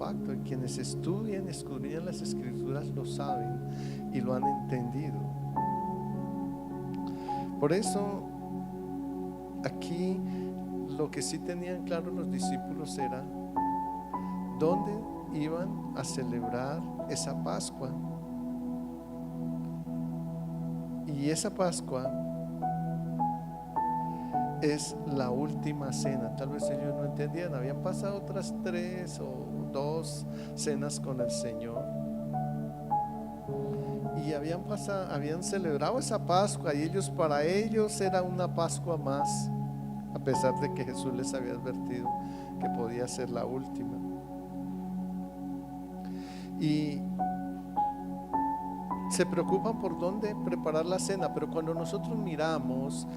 pacto, y quienes estudian, escudriñan las escrituras lo saben y lo han entendido. Por eso aquí lo que sí tenían claro los discípulos era dónde iban a celebrar esa Pascua. Y esa Pascua es la última cena. Tal vez ellos no entendían, habían pasado otras 3 o 2 cenas con el Señor y habían celebrado esa Pascua, y para ellos era una Pascua más, a pesar de que Jesús les había advertido que podía ser la última. Y se preocupan por dónde preparar la cena, pero cuando nosotros miramos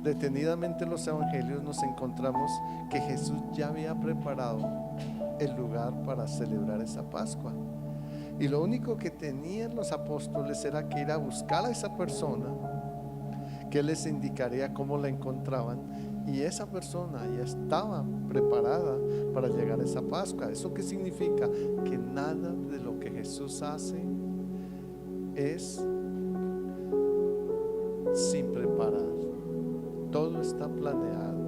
detenidamente los evangelios, nos encontramos que Jesús ya había preparado el lugar para celebrar esa Pascua, y lo único que tenían los apóstoles era que ir a buscar a esa persona, que les indicaría cómo la encontraban, y esa persona ya estaba preparada para llegar a esa Pascua. ¿Eso qué significa? Que nada de lo que Jesús hace es sin preparar. Todo está planeado.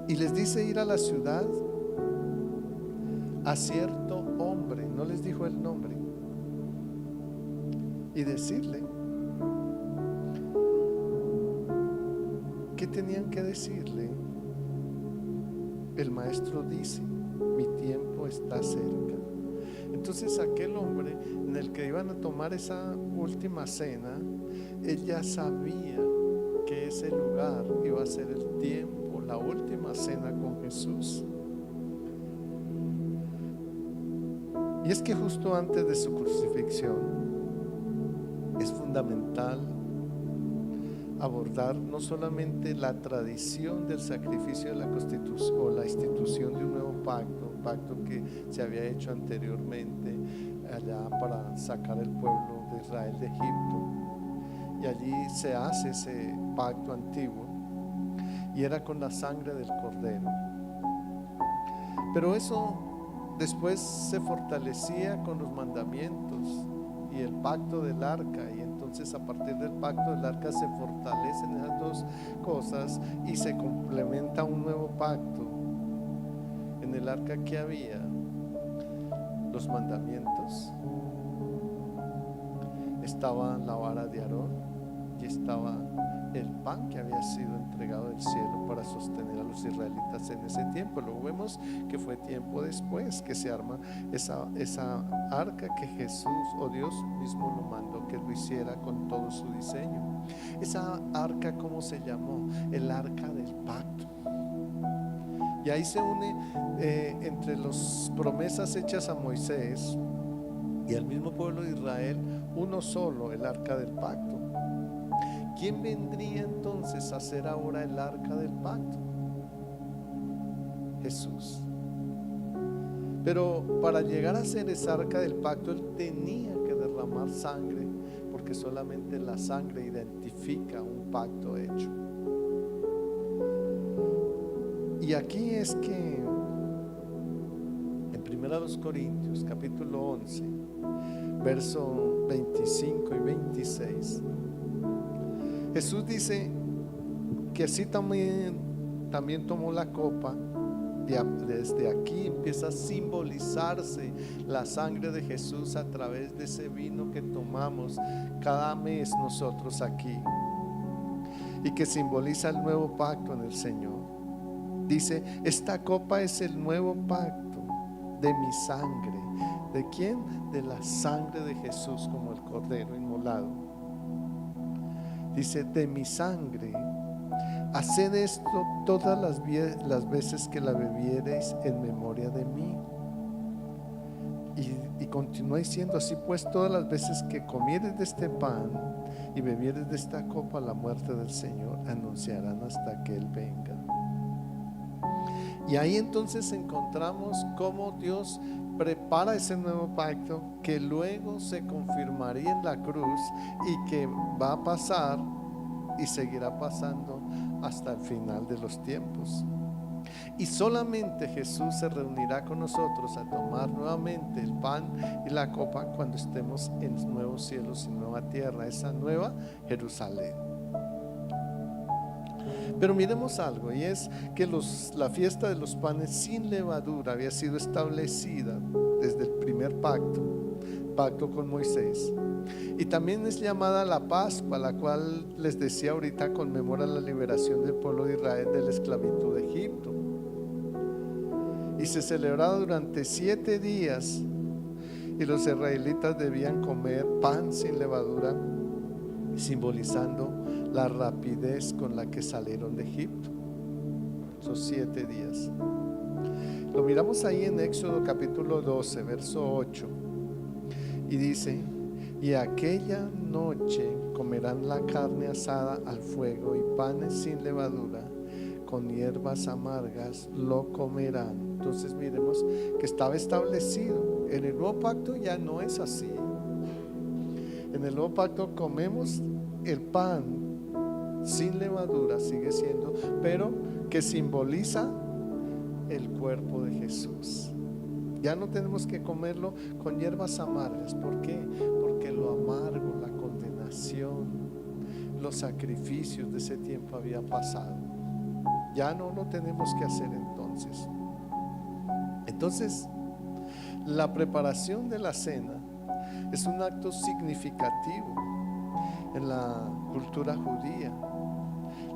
Y les dice ir a la ciudad a cierto hombre, no les dijo el nombre, y decirle. ¿Qué tenían que decirle? El maestro dice: mi tiempo está cerca. Entonces aquel hombre en el que iban a tomar esa última cena, él ya sabía que ese lugar iba a ser el tiempo, la última cena con Jesús. Y es que justo antes de su crucifixión es fundamental abordar no solamente la tradición del sacrificio de la constitución o la institución de un nuevo pacto, un pacto que se había hecho anteriormente allá para sacar el pueblo de Israel de Egipto, y allí se hace ese pacto antiguo, y era con la sangre del cordero. Pero eso después se fortalecía con los mandamientos y el pacto del arca, y entonces a partir del pacto del arca se fortalecen esas dos cosas y se complementa un nuevo pacto. En el arca que había los mandamientos, estaba la vara de Aarón y estaba el pan que había sido entregado del cielo para sostener a los israelitas en ese tiempo. Luego vemos que fue tiempo después que se arma esa arca que Jesús o Dios mismo lo mandó que lo hiciera con todo su diseño. Esa arca, ¿cómo se llamó? El arca del pacto. Y ahí se une entre las promesas hechas a Moisés y al mismo pueblo de Israel, uno solo, el arca del pacto. ¿Quién vendría entonces a ser ahora el arca del pacto? Jesús. Pero para llegar a ser esa arca del pacto, Él tenía que derramar sangre, porque solamente la sangre identifica un pacto hecho. Y aquí es que en 1 Corintios capítulo 11 verso 25 y 26, Jesús dice que así también tomó la copa. Desde aquí empieza a simbolizarse la sangre de Jesús a través de ese vino que tomamos cada mes nosotros aquí, y que simboliza el nuevo pacto en el Señor. Dice: esta copa es el nuevo pacto de mi sangre. ¿De quién? De la sangre de Jesús como el cordero inmolado. Dice: de mi sangre, haced esto todas las veces que la bebiereis en memoria de mí. Y continúa diciendo: así pues, todas las veces que comieres de este pan y bebieres de esta copa, la muerte del Señor anunciarán hasta que Él venga. Y ahí entonces encontramos cómo Dios prepara ese nuevo pacto que luego se confirmaría en la cruz y que va a pasar y seguirá pasando hasta el final de los tiempos. Y solamente Jesús se reunirá con nosotros a tomar nuevamente el pan y la copa cuando estemos en nuevos cielos y nueva tierra, esa nueva Jerusalén. Pero miremos algo, y es que la fiesta de los panes sin levadura había sido establecida desde el primer pacto con Moisés. Y también es llamada la Pascua, la cual les decía ahorita conmemora la liberación del pueblo de Israel de la esclavitud de Egipto. Y se celebraba durante 7 días, y los israelitas debían comer pan sin levadura, simbolizando la rapidez con la que salieron de Egipto. Esos 7 días. Lo miramos ahí en Éxodo capítulo 12, verso 8. Y dice: y aquella noche comerán la carne asada al fuego y panes sin levadura, con hierbas amargas lo comerán. Entonces miremos que estaba establecido. En el nuevo pacto ya no es así. En el nuevo pacto comemos el pan sin levadura, sigue siendo, pero que simboliza el cuerpo de Jesús. Ya no tenemos que comerlo con hierbas amargas. ¿Por qué? Porque lo amargo, la condenación, los sacrificios de ese tiempo había pasado. Ya no lo tenemos que hacer entonces. Entonces, la preparación de la cena es un acto significativo en la cultura judía.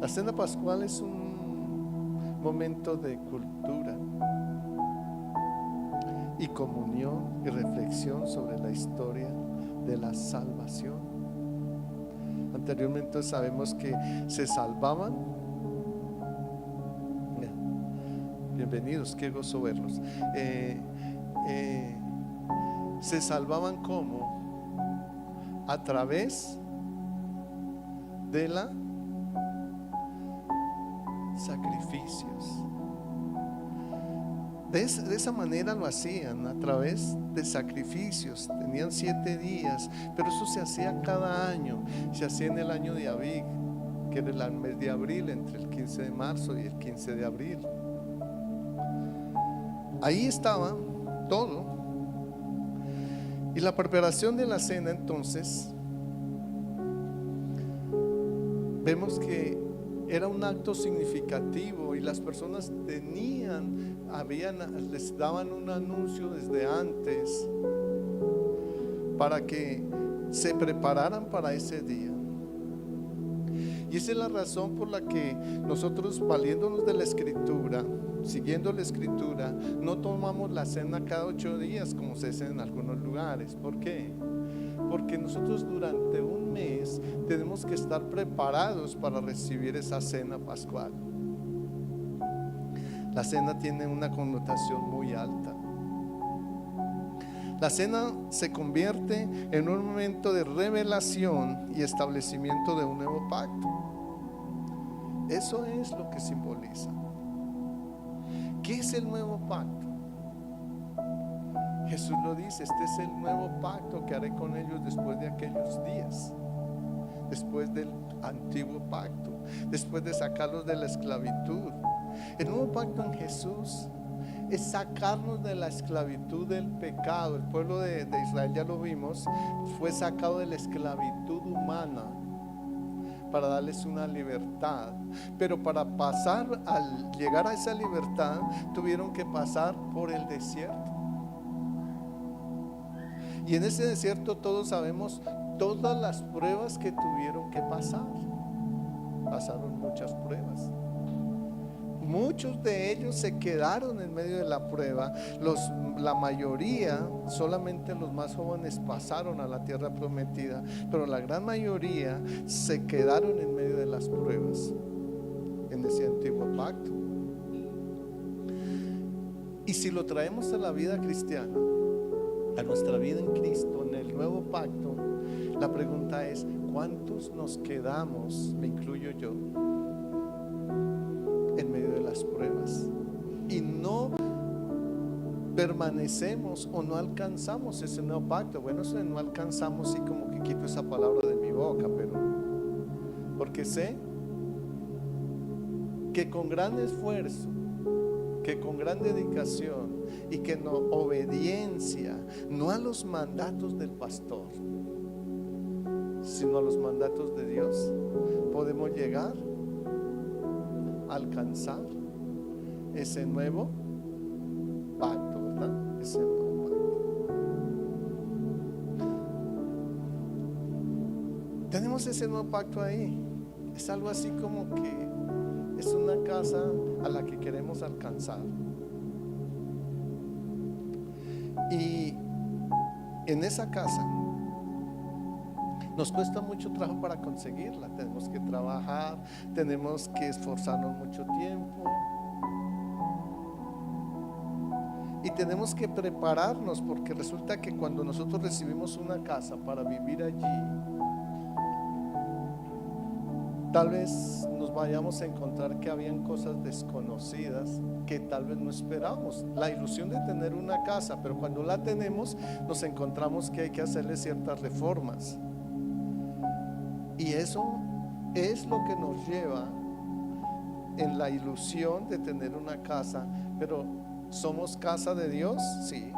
La cena pascual es un momento de cultura y comunión y reflexión sobre la historia de la salvación. Anteriormente sabemos que se salvaban. Bienvenidos, qué gozo verlos. Se salvaban ¿cómo? A través de la sacrificios. De esa manera lo hacían, a través de sacrificios. Tenían 7 días, pero eso se hacía cada año. Se hacía en el año de Abib, que era el mes de abril, entre el 15 de marzo y el 15 de abril. Ahí estaba todo. Y la preparación de la cena, entonces, vemos que era un acto significativo, y las personas les daban un anuncio desde antes para que se prepararan para ese día. Y esa es la razón por la que nosotros, valiéndonos de la Escritura, siguiendo la Escritura, no tomamos la cena cada 8 días como se hace en algunos lugares. ¿Por qué? Porque nosotros durante un mes tenemos que estar preparados para recibir esa cena pascual. La cena tiene una connotación muy alta. La cena se convierte en un momento de revelación y establecimiento de un nuevo pacto. Eso es lo que simboliza. ¿Qué es el nuevo pacto? Jesús lo dice: este es el nuevo pacto que haré con ellos después de aquellos días, después del antiguo pacto, después de sacarlos de la esclavitud. El nuevo pacto en Jesús es sacarnos de la esclavitud del pecado. El pueblo de Israel, ya lo vimos, fue sacado de la esclavitud humana para darles una libertad. Pero para pasar, al llegar a esa libertad, tuvieron que pasar por el desierto. Y en ese desierto todos sabemos todas las pruebas que tuvieron que pasar. Pasaron muchas pruebas. Muchos de ellos se quedaron en medio de la prueba. La mayoría, solamente los más jóvenes pasaron a la tierra prometida, pero la gran mayoría se quedaron en medio de las pruebas en ese antiguo pacto. Y si lo traemos a la vida cristiana, a nuestra vida en Cristo, en el nuevo pacto, la pregunta es: ¿cuántos nos quedamos, me incluyo yo, en medio de las pruebas y no permanecemos o no alcanzamos ese nuevo pacto? Bueno, eso no alcanzamos, sí, como que quito esa palabra de mi boca, pero porque sé que con gran esfuerzo, que con gran dedicación y que en obediencia, no a los mandatos del pastor, sino a los mandatos de Dios, podemos llegar a alcanzar ese nuevo pacto, ¿verdad? Ese nuevo pacto. Tenemos ese nuevo pacto ahí. Es algo así como que es una casa a la que queremos alcanzar. Y en esa casa nos cuesta mucho trabajo para conseguirla. Tenemos que trabajar, tenemos que esforzarnos mucho tiempo y tenemos que prepararnos, porque resulta que cuando nosotros recibimos una casa para vivir allí, tal vez nos vayamos a encontrar que habían cosas desconocidas que tal vez no esperábamos. La ilusión de tener una casa, pero cuando la tenemos nos encontramos que hay que hacerle ciertas reformas. Y eso es lo que nos lleva en la ilusión de tener una casa. Pero ¿somos casa de Dios? Sí.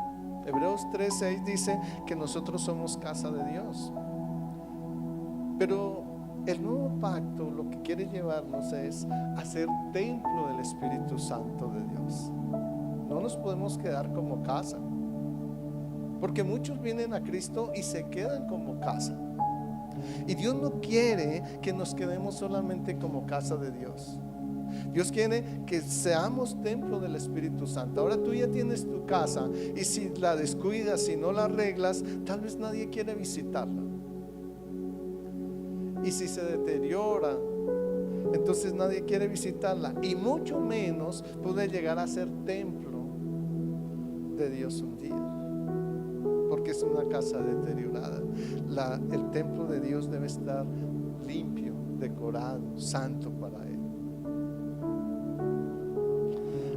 Hebreos 3:6 dice que nosotros somos casa de Dios. Pero el nuevo pacto lo que quiere llevarnos es a ser templo del Espíritu Santo de Dios. No nos podemos quedar como casa, porque muchos vienen a Cristo y se quedan como casa. Y Dios no quiere que nos quedemos solamente como casa de Dios. Dios quiere que seamos templo del Espíritu Santo. Ahora tú ya tienes tu casa, y si la descuidas, si no la arreglas, tal vez nadie quiere visitarla. Y si se deteriora, entonces nadie quiere visitarla, y mucho menos puede llegar a ser templo de Dios un día, porque es una casa deteriorada. El templo de Dios debe estar limpio, decorado, santo para Él.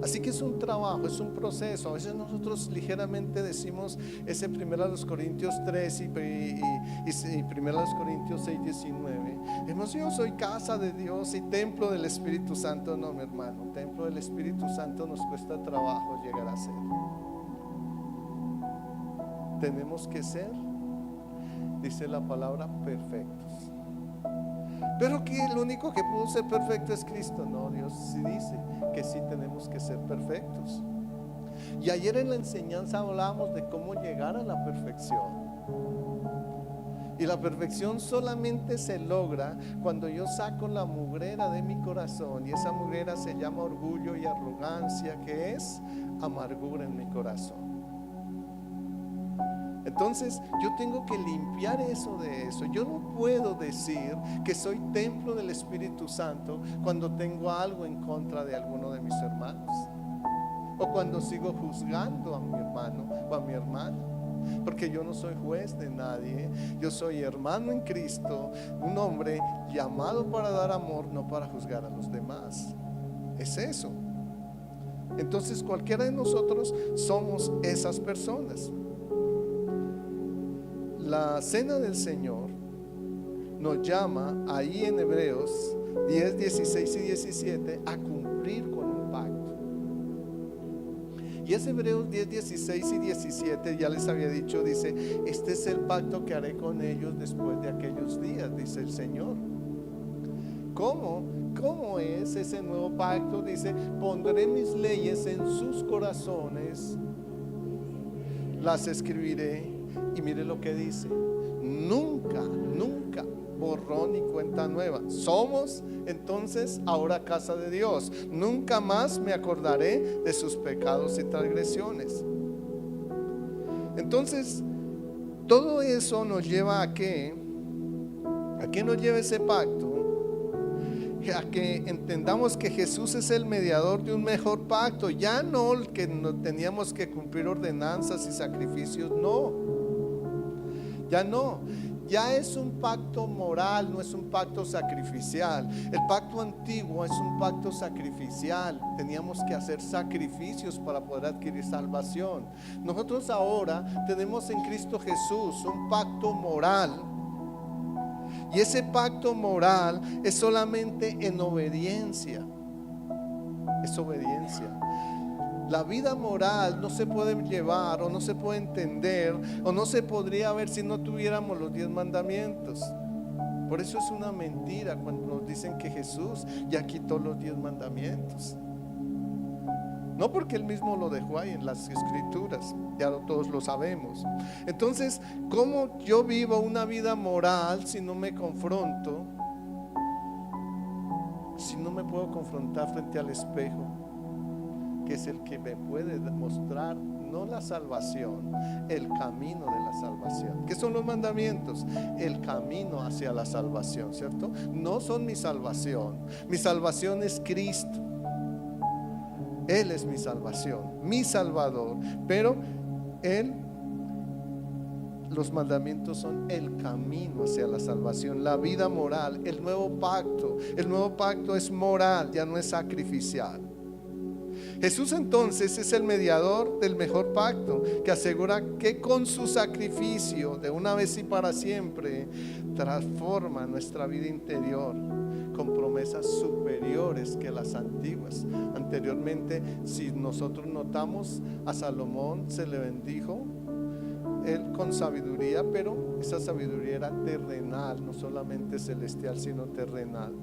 Así que es un trabajo, es un proceso. A veces nosotros ligeramente decimos ese 1 Corintios 3 y 1 Corintios 6:19. Yo soy casa de Dios y templo del Espíritu Santo. No, mi hermano, templo del Espíritu Santo nos cuesta trabajo llegar a ser. Tenemos que ser, dice la palabra, perfectos. Pero que el único que pudo ser perfecto es Cristo. No, Dios sí dice que sí tenemos que ser perfectos. Y ayer en la enseñanza hablábamos de cómo llegar a la perfección. Y la perfección solamente se logra cuando yo saco la mugrera de mi corazón, y esa mugrera se llama orgullo y arrogancia, que es amargura en mi corazón. Entonces yo tengo que limpiar eso de eso. Yo no puedo decir que soy templo del Espíritu Santo cuando tengo algo en contra de alguno de mis hermanos, o cuando sigo juzgando a mi hermano o a mi hermana, porque yo no soy juez de nadie. Yo soy hermano en Cristo, un hombre llamado para dar amor, no para juzgar a los demás. Es eso. Entonces cualquiera de nosotros somos esas personas. La cena del Señor nos llama ahí en Hebreos 10, 16 y 17 a cumplir con un pacto. Y es Hebreos 10, 16 y 17, ya les había dicho, dice: este es el pacto que haré con ellos después de aquellos días, dice el Señor. ¿Cómo es ese nuevo pacto? Dice: pondré mis leyes en sus corazones, las escribiré. Y mire lo que dice: nunca borrón ni cuenta nueva. Somos entonces ahora casa de Dios. Nunca más me acordaré de sus pecados y transgresiones. Entonces todo eso nos lleva ¿a qué nos lleva ese pacto? A que entendamos que Jesús es el mediador de un mejor pacto. Ya no que no teníamos que cumplir ordenanzas y sacrificios, no. Ya no, ya es un pacto moral, no es un pacto sacrificial. El pacto antiguo es un pacto sacrificial. Teníamos que hacer sacrificios para poder adquirir salvación. Nosotros ahora tenemos en Cristo Jesús un pacto moral. Y ese pacto moral es solamente en obediencia. es obediencia. La vida moral no se puede llevar o no se puede entender o no se podría ver si no tuviéramos los 10 mandamientos. Por eso es una mentira cuando nos dicen que Jesús ya quitó los 10 mandamientos. No, porque Él mismo lo dejó ahí en las escrituras, ya todos lo sabemos. Entonces, ¿cómo yo vivo una vida moral si no me confronto? Si no me puedo confrontar frente al espejo, que es el que me puede demostrar no la salvación, el camino de la salvación. ¿Qué son los mandamientos? El camino hacia la salvación, ¿cierto? No son mi salvación. Mi salvación es Cristo. Él es mi salvación, mi Salvador. Pero los mandamientos son el camino hacia la salvación, la vida moral, el nuevo pacto. El nuevo pacto es moral, ya no es sacrificial. Jesús entonces es el mediador del mejor pacto, que asegura que con su sacrificio de una vez y para siempre transforma nuestra vida interior con promesas superiores que las antiguas. Anteriormente, si nosotros notamos, a Salomón se le bendijo él con sabiduría, pero esa sabiduría era terrenal, no solamente celestial, sino terrenal.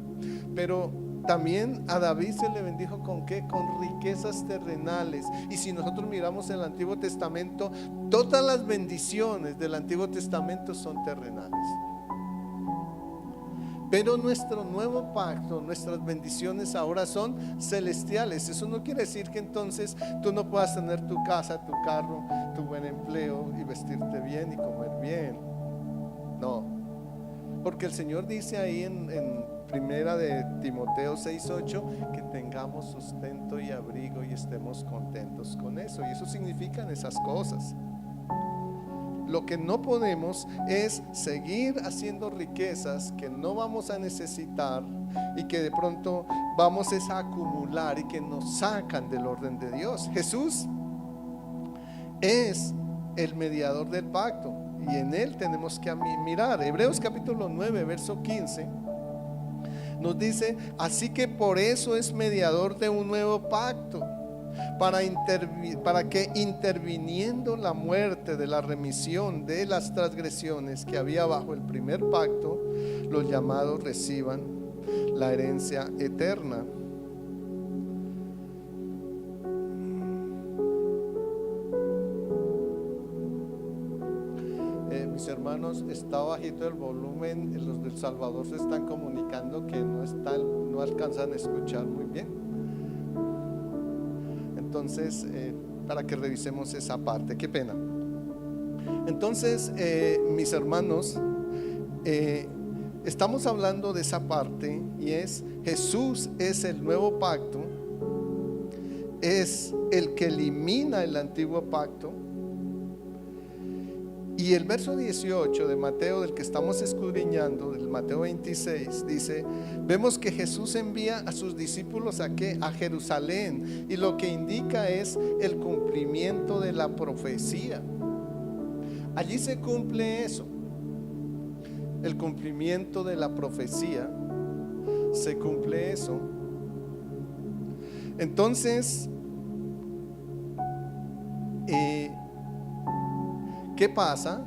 Pero también a David se le bendijo ¿con qué? Con riquezas terrenales. Y si nosotros miramos el Antiguo Testamento, todas las bendiciones del Antiguo Testamento son terrenales. Pero nuestro nuevo pacto, nuestras bendiciones ahora son celestiales. Eso no quiere decir que entonces tú no puedas tener tu casa, tu carro, tu buen empleo y vestirte bien y comer bien. No, porque el Señor dice ahí en primera de Timoteo 6:8 que tengamos sustento y abrigo y estemos contentos con eso. Y eso significan esas cosas. Lo que no podemos es seguir haciendo riquezas que no vamos a necesitar y que de pronto vamos a acumular y que nos sacan del orden de Dios. Jesús es el mediador del pacto y en Él tenemos que mirar. Hebreos capítulo 9 verso 15 nos dice: así que por eso es mediador de un nuevo pacto, para que interviniendo la muerte de la remisión de las transgresiones que había bajo el primer pacto, los llamados reciban la herencia eterna. Mis hermanos, está bajito el volumen. Los del Salvador se están comunicando que no alcanzan a escuchar muy bien. Entonces, para que revisemos esa parte, qué pena. Entonces, mis hermanos, estamos hablando de esa parte y es: Jesús es el nuevo pacto, es el que elimina el antiguo pacto. Y el verso 18 de Mateo, del que estamos escudriñando, del Mateo 26, dice: vemos que Jesús envía a sus discípulos a Jerusalén, y lo que indica es el cumplimiento de la profecía. Allí se cumple eso, el cumplimiento de la profecía, se cumple eso. Entonces, ¿qué pasa?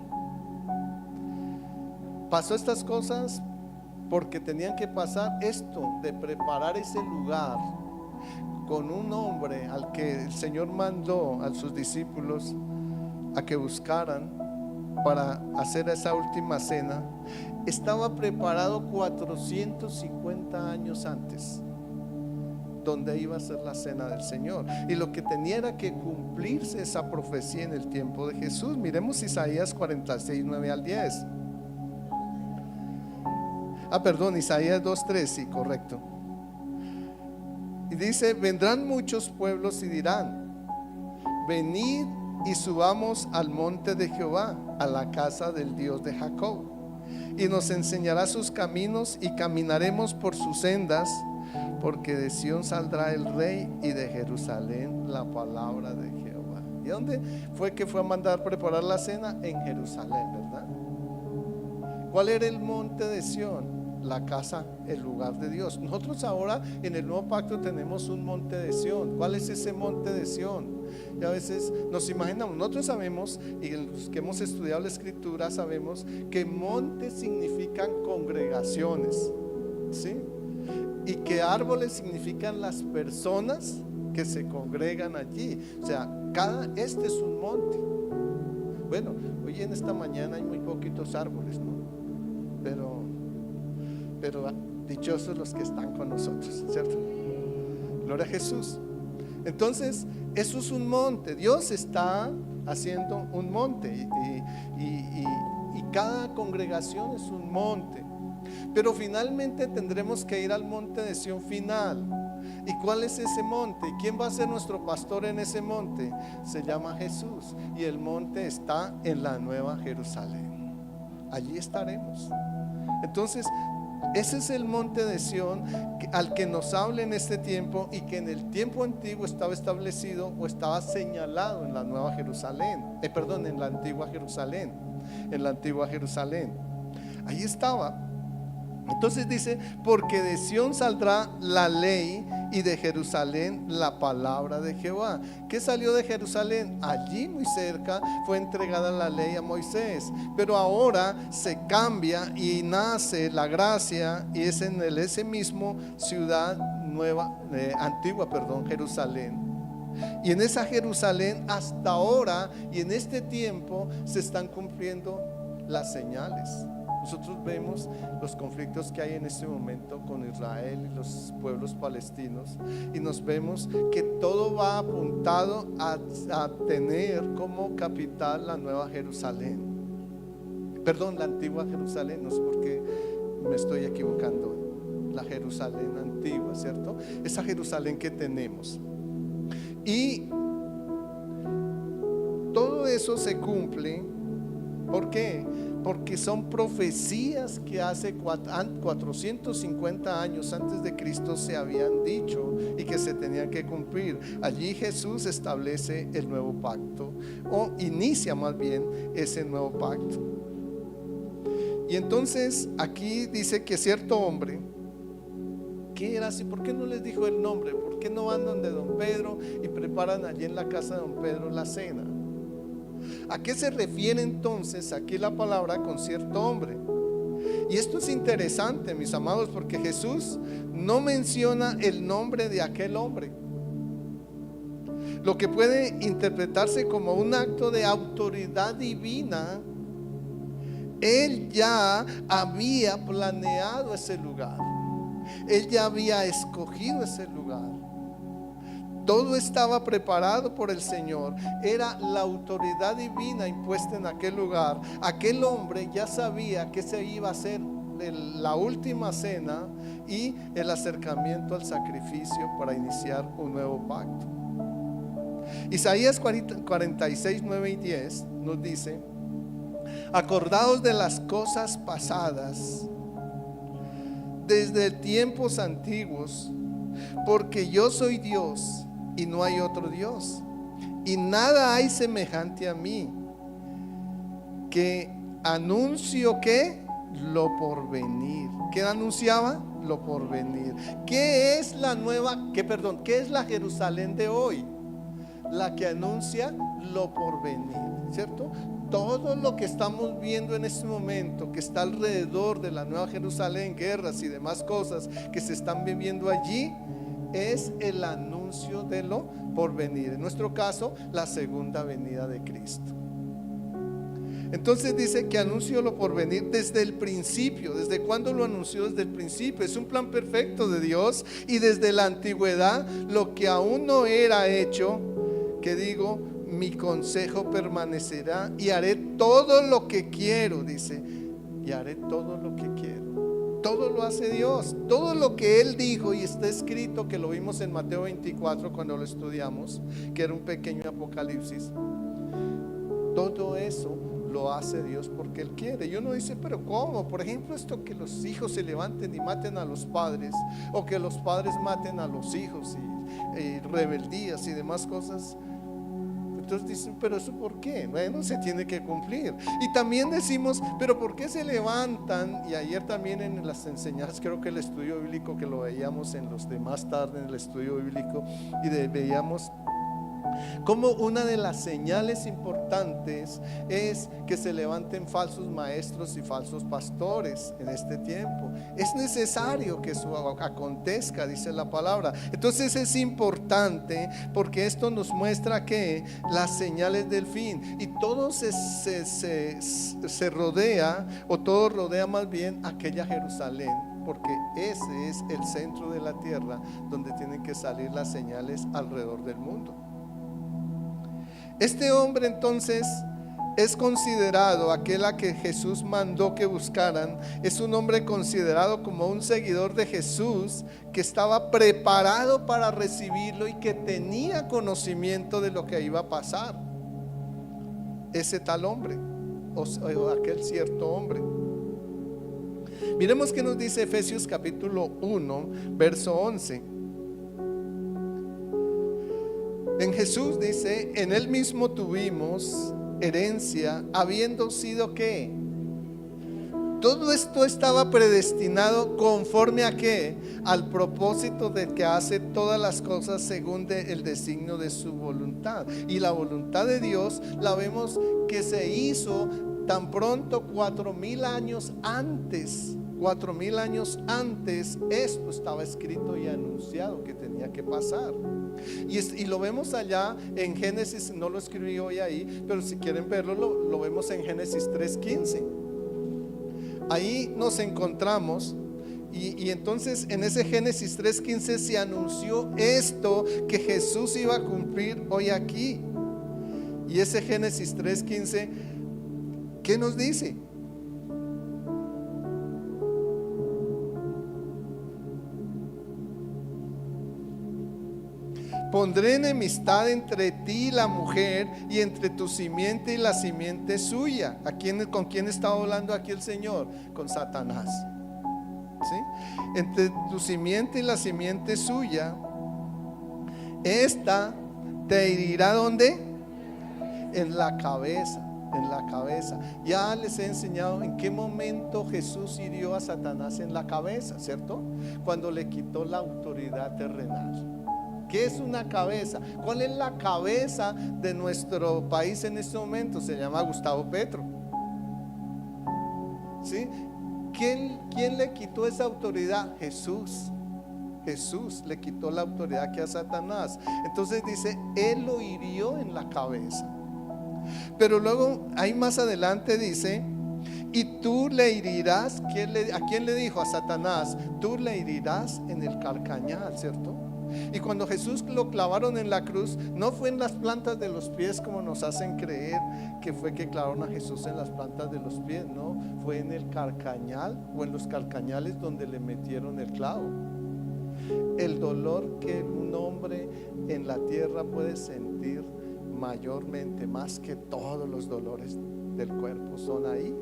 Pasó estas cosas porque tenían que pasar esto de preparar ese lugar con un hombre al que el Señor mandó a sus discípulos a que buscaran para hacer esa última cena. Estaba preparado 450 años antes, donde iba a ser la cena del Señor, y lo que tenía era que cumplirse esa profecía en el tiempo de Jesús. Miremos Isaías 46, 9 al 10. Isaías 2:3, sí, correcto. Y dice: vendrán muchos pueblos y dirán: venid y subamos al monte de Jehová, a la casa del Dios de Jacob, y nos enseñará sus caminos y caminaremos por sus sendas. Porque de Sión saldrá el rey y de Jerusalén la palabra de Jehová. ¿Y dónde fue que fue a mandar preparar la cena? En Jerusalén, ¿verdad? ¿Cuál era el monte de Sión? la casa, el lugar de Dios. Nosotros ahora en el nuevo pacto tenemos un monte de Sión. ¿Cuál es ese monte de Sión? Y a veces nos imaginamos, nosotros sabemos, y los que hemos estudiado la escritura sabemos que montes significan congregaciones, ¿sí? Y que árboles significan las personas que se congregan allí. O sea, este es un monte. Bueno, hoy en esta mañana hay muy poquitos árboles, ¿no? Pero dichosos los que están con nosotros, ¿cierto? Gloria a Jesús. Entonces, eso es un monte. Dios está haciendo un monte y cada congregación es un monte. Pero finalmente tendremos que ir al monte de Sión final. ¿Y cuál es ese monte? ¿Y quién va a ser nuestro pastor en ese monte? Se llama Jesús. Y el monte está en la Nueva Jerusalén. Allí estaremos. Entonces, ese es el monte de Sión al que nos habla en este tiempo, y que en el tiempo antiguo estaba establecido o estaba señalado en la Nueva Jerusalén, en la antigua Jerusalén. En la antigua Jerusalén. Ahí estaba. Entonces dice: porque de Sión saldrá la ley y de Jerusalén la palabra de Jehová. ¿Qué salió de Jerusalén? Allí muy cerca fue entregada la ley a Moisés, pero ahora se cambia y nace la gracia, y es en ese mismo ciudad nueva, antigua, Jerusalén. Y en esa Jerusalén hasta ahora y en este tiempo se están cumpliendo las señales. Nosotros vemos los conflictos que hay en este momento con Israel y los pueblos palestinos, y nos vemos que todo va apuntado a tener como capital la Nueva Jerusalén. La antigua Jerusalén, no sé por qué me estoy equivocando. La Jerusalén antigua, ¿cierto? Esa Jerusalén que tenemos. Y todo eso se cumple. ¿Por qué? Porque son profecías que hace 450 años antes de Cristo se habían dicho y que se tenían que cumplir. Allí Jesús establece el nuevo pacto, o inicia más bien ese nuevo pacto. Y entonces aquí dice que cierto hombre, ¿qué era así? ¿Por qué no les dijo el nombre? ¿Por qué no van donde don Pedro y preparan allí en la casa de don Pedro la cena? ¿A qué se refiere entonces aquí la palabra con cierto hombre? Y esto es interesante, mis amados, porque Jesús no menciona el nombre de aquel hombre, lo que puede interpretarse como un acto de autoridad divina. Él ya había planeado ese lugar, él ya había escogido ese lugar. Todo estaba preparado por el Señor. Era la autoridad divina impuesta en aquel lugar. Aquel hombre ya sabía que se iba a hacer la última cena y el acercamiento al sacrificio para iniciar un nuevo pacto. Isaías 46, 9 y 10 nos dice: acordaos de las cosas pasadas desde tiempos antiguos, porque yo soy Dios y no hay otro Dios, y nada hay semejante a mí, que anuncio que lo por venir. ¿Qué anunciaba? Lo por venir. ¿Qué es la qué es la Jerusalén de hoy? La que anuncia lo por venir, ¿cierto? Todo lo que estamos viendo en este momento, que está alrededor de la Nueva Jerusalén, guerras y demás cosas que se están viviendo allí, es el anuncio de lo por venir. En nuestro caso, la segunda venida de Cristo. Entonces dice que anunció lo por venir desde el principio. ¿Desde cuándo lo anunció? Desde el principio. Es un plan perfecto de Dios, y desde la antigüedad, lo que aún no era hecho, que digo, mi consejo permanecerá y haré todo lo que quiero, dice, y haré todo lo que quiero. Todo lo hace Dios, todo lo que Él dijo, y está escrito, que lo vimos en Mateo 24 cuando lo estudiamos, que era un pequeño apocalipsis. Todo eso lo hace Dios porque Él quiere. Y uno dice: pero ¿cómo? Por ejemplo, esto que los hijos se levanten y maten a los padres, o que los padres maten a los hijos, y rebeldías y demás cosas. Entonces dicen, pero eso ¿por qué? Bueno, se tiene que cumplir. Y también decimos, pero ¿por qué se levantan? Y ayer también en las enseñanzas, creo que el estudio bíblico que lo veíamos en los de más tarde en el estudio bíblico, y veíamos como una de las señales importantes es que se levanten falsos maestros y falsos pastores en este tiempo. Es necesario que eso acontezca, dice la palabra. Entonces es importante porque esto nos muestra que las señales del fin, y todo se rodea, o todo rodea más bien aquella Jerusalén, porque ese es el centro de la tierra donde tienen que salir las señales alrededor del mundo. Este hombre entonces es considerado, aquel a que Jesús mandó que buscaran, es un hombre considerado como un seguidor de Jesús, que estaba preparado para recibirlo y que tenía conocimiento de lo que iba a pasar. Ese tal hombre, o aquel cierto hombre. Miremos qué nos dice Efesios capítulo 1, verso 11. En Jesús dice, en Él mismo tuvimos herencia, habiendo sido ¿qué? Todo esto estaba predestinado conforme a ¿qué? Al propósito de que hace todas las cosas según el designio de su voluntad. Y la voluntad de Dios la vemos que se hizo tan pronto 4,000 años antes. 4,000 años antes esto estaba escrito y anunciado que tenía que pasar. Y lo vemos allá en Génesis, no lo escribí hoy ahí, pero si quieren verlo, lo vemos en Génesis 3:15. Ahí nos encontramos, y entonces en ese Génesis 3:15 se anunció esto que Jesús iba a cumplir hoy aquí. Y ese Génesis 3:15, ¿qué nos dice? Pondré enemistad entre ti y la mujer, y entre tu simiente y la simiente suya. ¿Con quién estaba hablando aquí el Señor? Con Satanás. ¿Sí? Entre tu simiente y la simiente suya, esta te herirá ¿dónde? En la cabeza. En la cabeza. Ya les he enseñado en qué momento Jesús hirió a Satanás en la cabeza, ¿cierto? Cuando le quitó la autoridad terrenal. ¿Qué es una cabeza? ¿Cuál es la cabeza de nuestro país en este momento? Se llama Gustavo Petro. ¿Sí? ¿Quién le quitó esa autoridad? Jesús. Jesús le quitó la autoridad que a Satanás. Entonces dice, Él lo hirió en la cabeza. Pero luego, ahí más adelante dice, y tú le herirás. ¿A quién le dijo? A Satanás. Tú le herirás en el calcañal, ¿cierto? Y cuando Jesús lo clavaron en la cruz, no fue en las plantas de los pies como nos hacen creer que fue que clavaron a Jesús en las plantas de los pies. No, fue en el calcañal, o en los calcañales donde le metieron el clavo. El dolor que un hombre en la tierra puede sentir mayormente, más que todos los dolores del cuerpo, son ahí.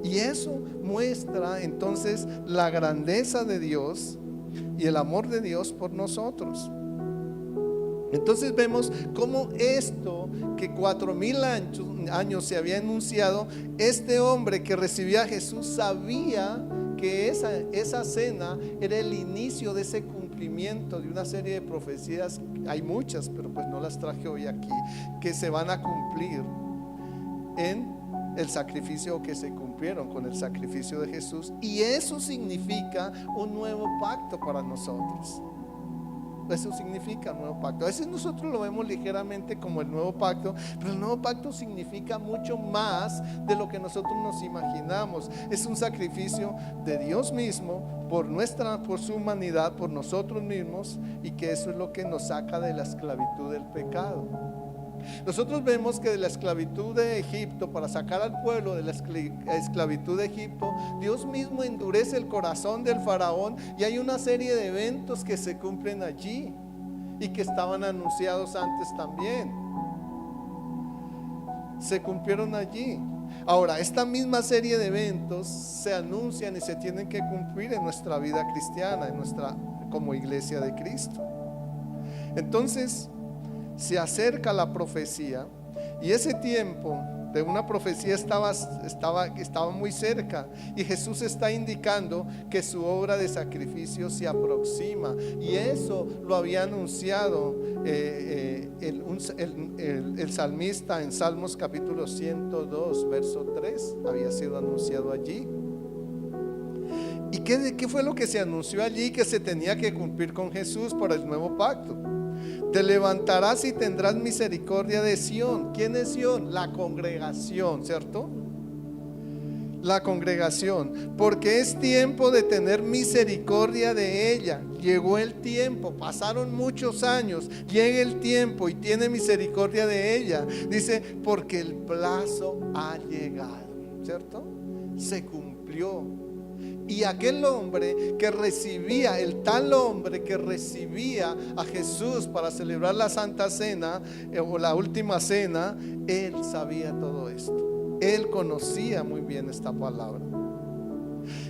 Y eso muestra entonces la grandeza de Dios y el amor de Dios por nosotros. Entonces vemos cómo esto que 4,000 años se había anunciado, este hombre que recibía a Jesús sabía que esa cena era el inicio de ese cumplimiento de una serie de profecías. Hay muchas, pero pues no las traje hoy aquí, que se van a cumplir en el sacrificio, que se cumplieron con el sacrificio de Jesús. Y eso significa un nuevo pacto para nosotros. Eso significa un nuevo pacto. A veces nosotros lo vemos ligeramente como el nuevo pacto, pero el nuevo pacto significa mucho más de lo que nosotros nos imaginamos. Es un sacrificio de Dios mismo por su humanidad, por nosotros mismos, y que eso es lo que nos saca de la esclavitud del pecado. Nosotros vemos que de la esclavitud de Egipto, para sacar al pueblo de la esclavitud de Egipto, Dios mismo endurece el corazón del faraón, y hay una serie de eventos que se cumplen allí y que estaban anunciados antes también. Se cumplieron allí. Ahora, esta misma serie de eventos se anuncian y se tienen que cumplir en nuestra vida cristiana, como iglesia de Cristo. Entonces, se acerca la profecía, y ese tiempo de una profecía estaba muy cerca, y Jesús está indicando que su obra de sacrificio se aproxima, y eso lo había anunciado el salmista en Salmos capítulo 102 verso 3, había sido anunciado allí. ¿Y qué fue lo que se anunció allí que se tenía que cumplir con Jesús para el nuevo pacto? Te levantarás y tendrás misericordia de Sión. ¿Quién es Sión? La congregación, ¿cierto? La congregación, porque es tiempo de tener misericordia de ella. Llegó el tiempo, pasaron muchos años, llega el tiempo y tiene misericordia de ella. Dice, porque el plazo ha llegado, ¿cierto? Se cumplió. Y aquel hombre que recibía, el tal hombre que recibía a Jesús para celebrar la Santa Cena o la Última Cena, él sabía todo esto. Él conocía muy bien esta palabra.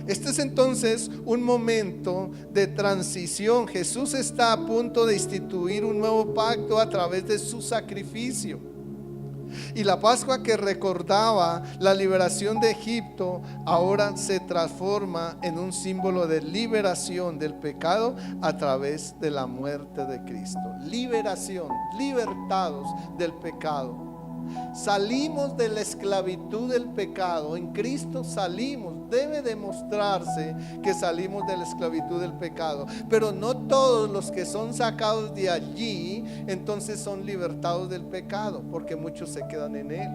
Este es entonces un momento de transición. Jesús está a punto de instituir un nuevo pacto a través de su sacrificio. Y la Pascua que recordaba la liberación de Egipto ahora se transforma en un símbolo de liberación del pecado a través de la muerte de Cristo. Liberación, libertados del pecado. Salimos de la esclavitud del pecado. En Cristo salimos. Debe demostrarse que salimos de la esclavitud del pecado. Pero no todos los que son sacados de allí entonces son libertados del pecado, porque muchos se quedan en él.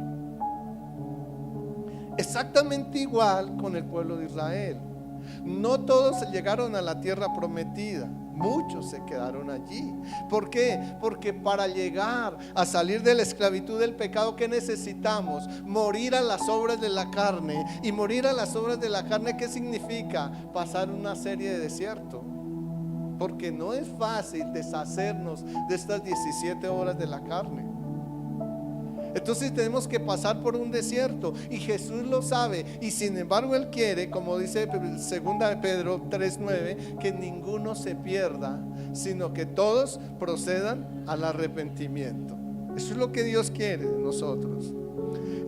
Exactamente igual con el pueblo de Israel. No todos llegaron a la tierra prometida. Muchos se quedaron allí. ¿Por qué? Porque para llegar a salir de la esclavitud del pecado, ¿qué necesitamos? Morir a las obras de la carne. Y morir a las obras de la carne, ¿qué significa? Pasar una serie de desierto. Porque no es fácil deshacernos de estas 17 horas de la carne. Entonces tenemos que pasar por un desierto, y Jesús lo sabe, y sin embargo Él quiere, como dice 2 de Pedro 3:9, que ninguno se pierda, sino que todos procedan al arrepentimiento. Eso es lo que Dios quiere de nosotros.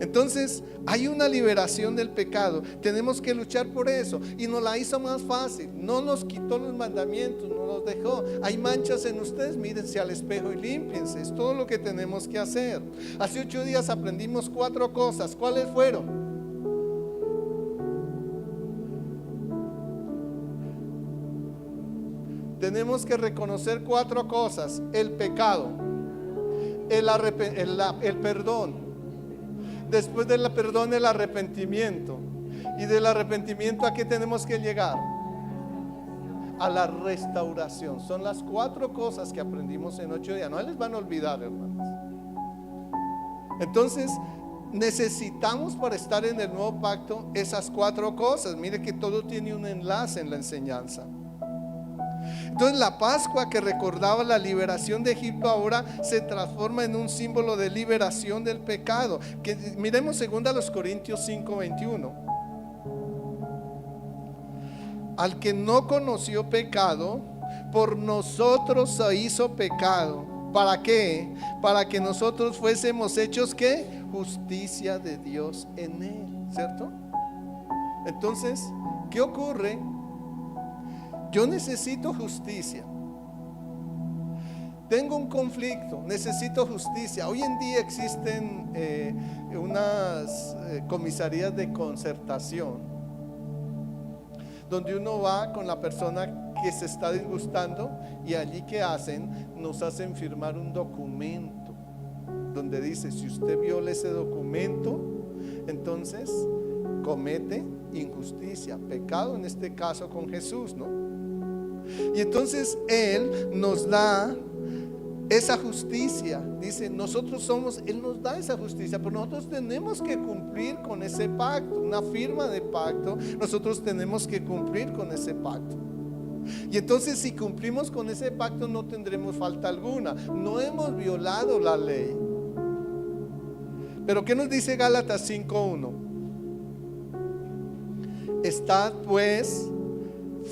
Entonces hay una liberación del pecado. Tenemos que luchar por eso, y nos la hizo más fácil. No nos quitó los mandamientos, no los dejó. Hay manchas en ustedes, mírense al espejo y límpiense. Es todo lo que tenemos que hacer. Hace 8 días aprendimos 4 cosas. ¿Cuáles fueron? Tenemos que reconocer 4 cosas: el pecado, el perdón. Después del perdón, el arrepentimiento. Y del arrepentimiento, ¿a qué tenemos que llegar? A la restauración. Son las 4 cosas que aprendimos en 8 días. No les van a olvidar, hermanos. Entonces necesitamos, para estar en el nuevo pacto, esas 4 cosas. Mire que todo tiene un enlace en la enseñanza. Entonces la Pascua que recordaba la liberación de Egipto ahora se transforma en un símbolo de liberación del pecado. Que miremos 2 Corintios 5:21. Al que no conoció pecado, por nosotros se hizo pecado. ¿Para qué? Para que nosotros fuésemos hechos, ¿qué? Justicia de Dios en él, ¿cierto? Entonces, ¿qué ocurre? Yo necesito justicia. Tengo un conflicto, necesito justicia. Hoy en día existen unas comisarías de concertación, donde uno va con la persona que se está disgustando, y allí ¿qué hacen? Nos hacen firmar un documento donde dice: si usted viola ese documento, entonces comete injusticia, pecado, en este caso con Jesús, ¿no? Y entonces Él nos da esa justicia. Dice, nosotros somos, Él nos da esa justicia, pero nosotros tenemos que cumplir con ese pacto, una firma de pacto. Nosotros tenemos que cumplir con ese pacto. Y entonces, si cumplimos con ese pacto, no tendremos falta alguna. No hemos violado la ley. Pero ¿qué nos dice Gálatas 5:1? Estad pues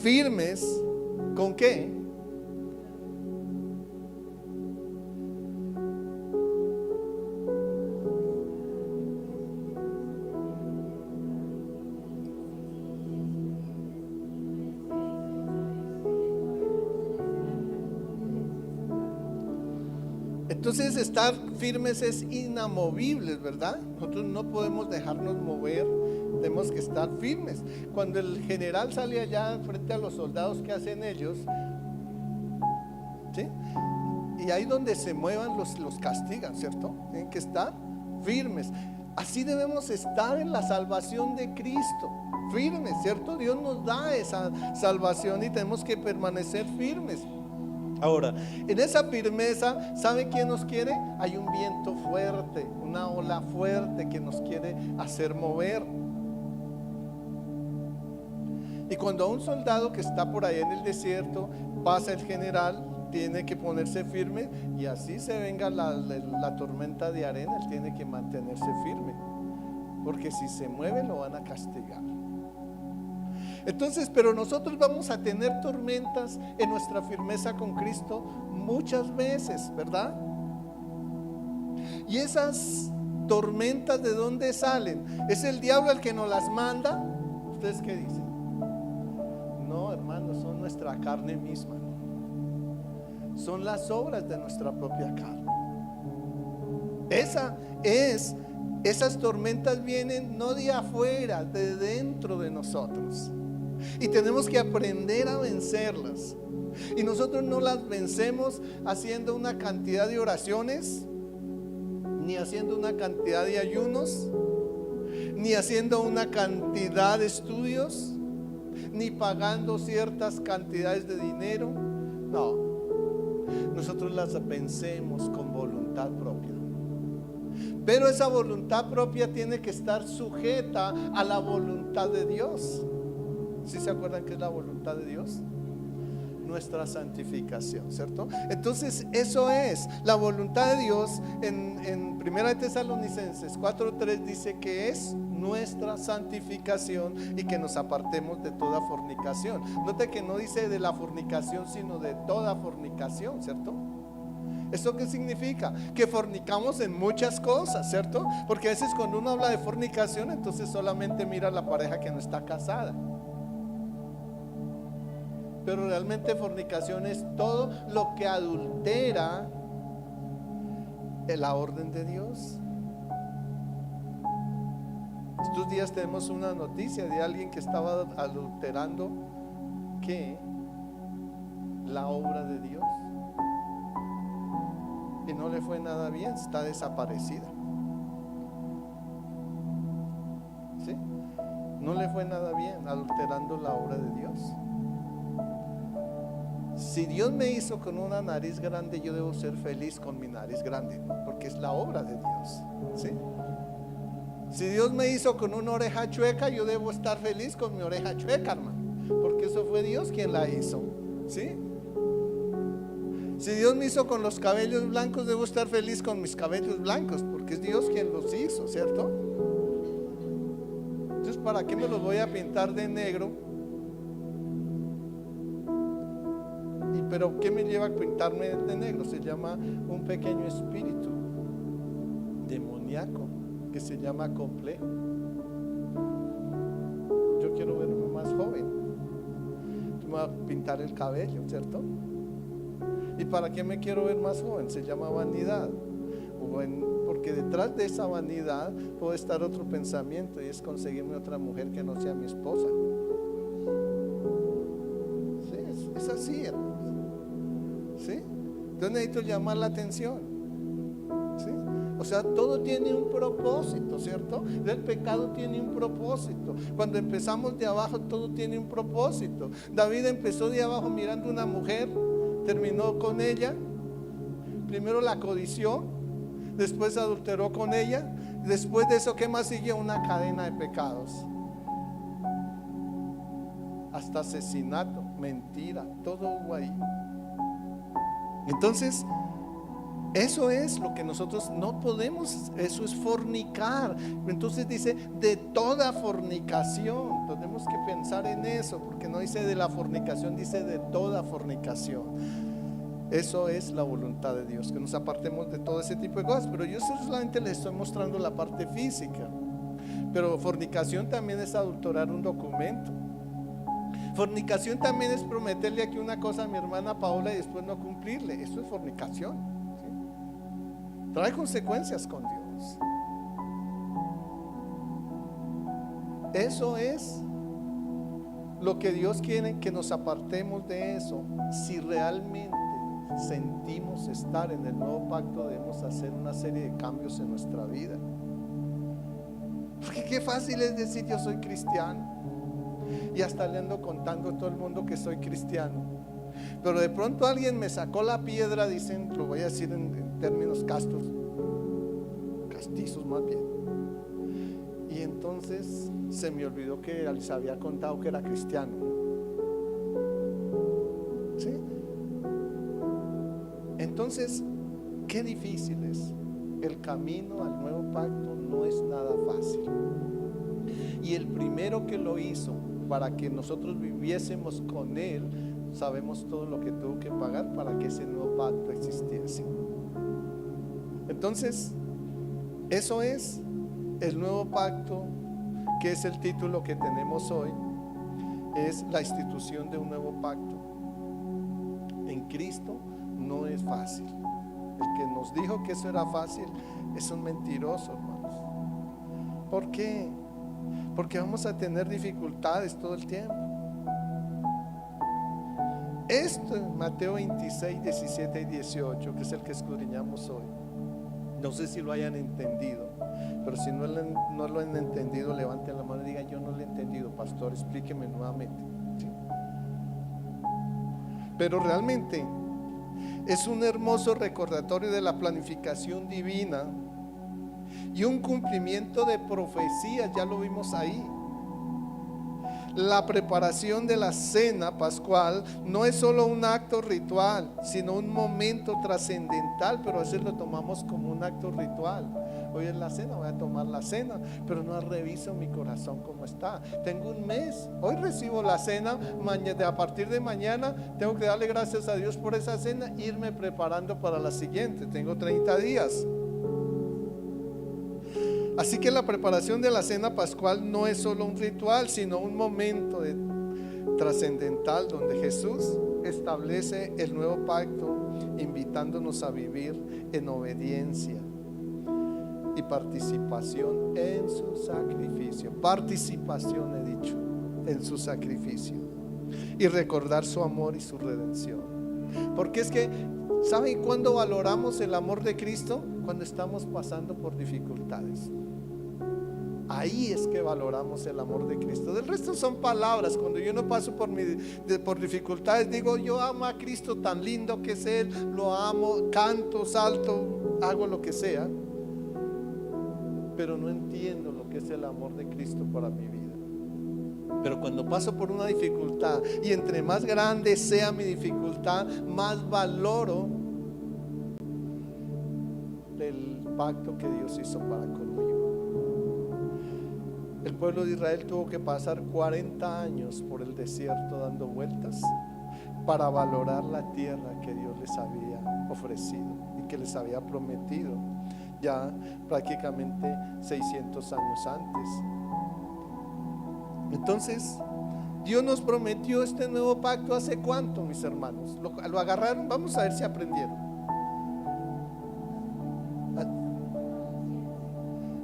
firmes. ¿Con qué? Entonces estar firmes es inamovibles, ¿verdad? Nosotros no podemos dejarnos mover, tenemos que estar firmes. Cuando el general sale allá frente a los soldados, ¿qué hacen ellos? ¿Sí? Y ahí donde se muevan los castigan, ¿cierto? Tienen que estar firmes. Así debemos estar en la salvación de Cristo, firmes, ¿cierto? Dios nos da esa salvación y tenemos que permanecer firmes. Ahora, en esa firmeza, ¿sabe quién nos quiere? Hay un viento fuerte, una ola fuerte que nos quiere hacer mover. Y cuando a un soldado que está por ahí en el desierto pasa el general, tiene que ponerse firme, y así se venga la tormenta de arena, él tiene que mantenerse firme, porque si se mueve lo van a castigar. Entonces, pero nosotros vamos a tener tormentas en nuestra firmeza con Cristo muchas veces, ¿verdad? Y esas tormentas, ¿de dónde salen? ¿Es el diablo el que nos las manda? ¿Ustedes qué dicen? No, hermanos, son nuestra carne misma. Son las obras de nuestra propia carne. Esas tormentas vienen no de afuera, de dentro de nosotros. Y tenemos que aprender a vencerlas. Y nosotros no las vencemos haciendo una cantidad de oraciones, ni haciendo una cantidad de ayunos, ni haciendo una cantidad de estudios, ni pagando ciertas cantidades de dinero. No, nosotros las vencemos con voluntad propia. Pero esa voluntad propia tiene que estar sujeta a la voluntad de Dios. ¿Sí se acuerdan qué es la voluntad de Dios? Nuestra santificación, ¿cierto? Entonces eso es la voluntad de Dios. En 1 Tesalonicenses 4:3 dice que es nuestra santificación y que nos apartemos de toda fornicación. Note que no dice de la fornicación, sino de toda fornicación, ¿cierto? ¿Eso qué significa? Que fornicamos en muchas cosas, ¿cierto? Porque a veces cuando uno habla de fornicación, entonces solamente mira a la pareja que no está casada. Pero realmente fornicación es todo lo que adultera la orden de Dios. Estos días tenemos una noticia de alguien que estaba adulterando ¿qué? La obra de Dios. Y no le fue nada bien, está desaparecida. ¿Sí? No le fue nada bien adulterando la obra de Dios. Si Dios me hizo con una nariz grande, yo debo ser feliz con mi nariz grande, porque es la obra de Dios, ¿sí? Si Dios me hizo con una oreja chueca, yo debo estar feliz con mi oreja chueca, hermano, porque eso fue Dios quien la hizo, ¿sí? Si Dios me hizo con los cabellos blancos, debo estar feliz con mis cabellos blancos, porque es Dios quien los hizo, ¿cierto? Entonces, ¿para qué me los voy a pintar de negro? Pero ¿qué me lleva a pintarme de negro? Se llama un pequeño espíritu demoníaco que se llama complejo. Yo quiero verme más joven, me voy a pintar el cabello, ¿cierto? ¿Y para qué me quiero ver más joven? Se llama vanidad. Porque detrás de esa vanidad puede estar otro pensamiento, y es conseguirme otra mujer que no sea mi esposa. Sí, es así, hermano. ¿Sí? Entonces necesito llamar la atención, ¿sí? O sea, todo tiene un propósito, ¿cierto? El pecado tiene un propósito. Cuando empezamos de abajo, todo tiene un propósito. David empezó de abajo mirando una mujer, terminó con ella. Primero la codició, después adulteró con ella. Después de eso, ¿qué más sigue? Una cadena de pecados, hasta asesinato, mentira, todo hubo ahí. Entonces, eso es lo que nosotros no podemos, eso es fornicar. Entonces dice de toda fornicación. Tenemos que pensar en eso, porque no dice de la fornicación, dice de toda fornicación. Eso es la voluntad de Dios, que nos apartemos de todo ese tipo de cosas. Pero yo solamente les estoy mostrando la parte física. Pero fornicación también es adulterar un documento. Fornicación también es prometerle aquí una cosa a mi hermana Paola y después no cumplirle. Eso es fornicación, ¿sí? trae consecuencias con Dios. Eso es lo que Dios quiere, que nos apartemos de eso. Si realmente sentimos estar en el nuevo pacto, debemos hacer una serie de cambios en nuestra vida. Porque qué fácil es decir yo soy cristiano y hasta le ando contando a todo el mundo que soy cristiano, pero de pronto alguien me sacó la piedra, dicen, lo voy a decir en términos castizos más bien, y entonces se me olvidó que les había contado que era cristiano, ¿sí? Entonces, qué difícil es. El camino al nuevo pacto no es nada fácil. Y el primero que lo hizo para que nosotros viviésemos con Él, sabemos todo lo que tuvo que pagar para que ese nuevo pacto existiese. Entonces, eso es el nuevo pacto, que es el título que tenemos hoy. Es la institución de un nuevo pacto. En Cristo no es fácil. El que nos dijo que eso era fácil es un mentiroso, hermanos. ¿Por qué? Porque vamos a tener dificultades todo el tiempo. Esto en Mateo 26, 17 y 18, que es el que escudriñamos hoy, no sé si lo hayan entendido, pero si no lo han entendido, levanten la mano y digan: yo no lo he entendido, pastor, explíqueme nuevamente, ¿sí? Pero realmente es un hermoso recordatorio de la planificación divina y un cumplimiento de profecías. Ya lo vimos ahí. La preparación de la cena pascual no es solo un acto ritual, sino un momento trascendental, pero a veces lo tomamos como un acto ritual. Hoy es la cena, voy a tomar la cena, pero no reviso mi corazón cómo está. Tengo un mes, hoy recibo la cena, a partir de mañana tengo que darle gracias a Dios por esa cena, irme preparando para la siguiente. Tengo 30 días. Así que la preparación de la cena pascual no es solo un ritual, sino un momento trascendental donde Jesús establece el nuevo pacto, invitándonos a vivir en obediencia y participación en su sacrificio. Participación, he dicho, en su sacrificio, y recordar su amor y su redención. Porque es que, ¿saben cuándo valoramos el amor de Cristo? Cuando estamos pasando por dificultades. Ahí es que valoramos el amor de Cristo. Del resto son palabras. Cuando yo no paso por dificultades, digo: yo amo a Cristo, tan lindo que es Él, lo amo, canto, salto, hago lo que sea, pero no entiendo lo que es el amor de Cristo para mi vida. Pero cuando paso por una dificultad, y entre más grande sea mi dificultad, más valoro el pacto que Dios hizo para conmigo. El pueblo de Israel tuvo que pasar 40 años por el desierto dando vueltas para valorar la tierra que Dios les había ofrecido y que les había prometido ya prácticamente 600 años antes. Entonces, Dios nos prometió este nuevo pacto ¿hace cuánto, mis hermanos? ¿Lo agarraron? Vamos a ver si aprendieron.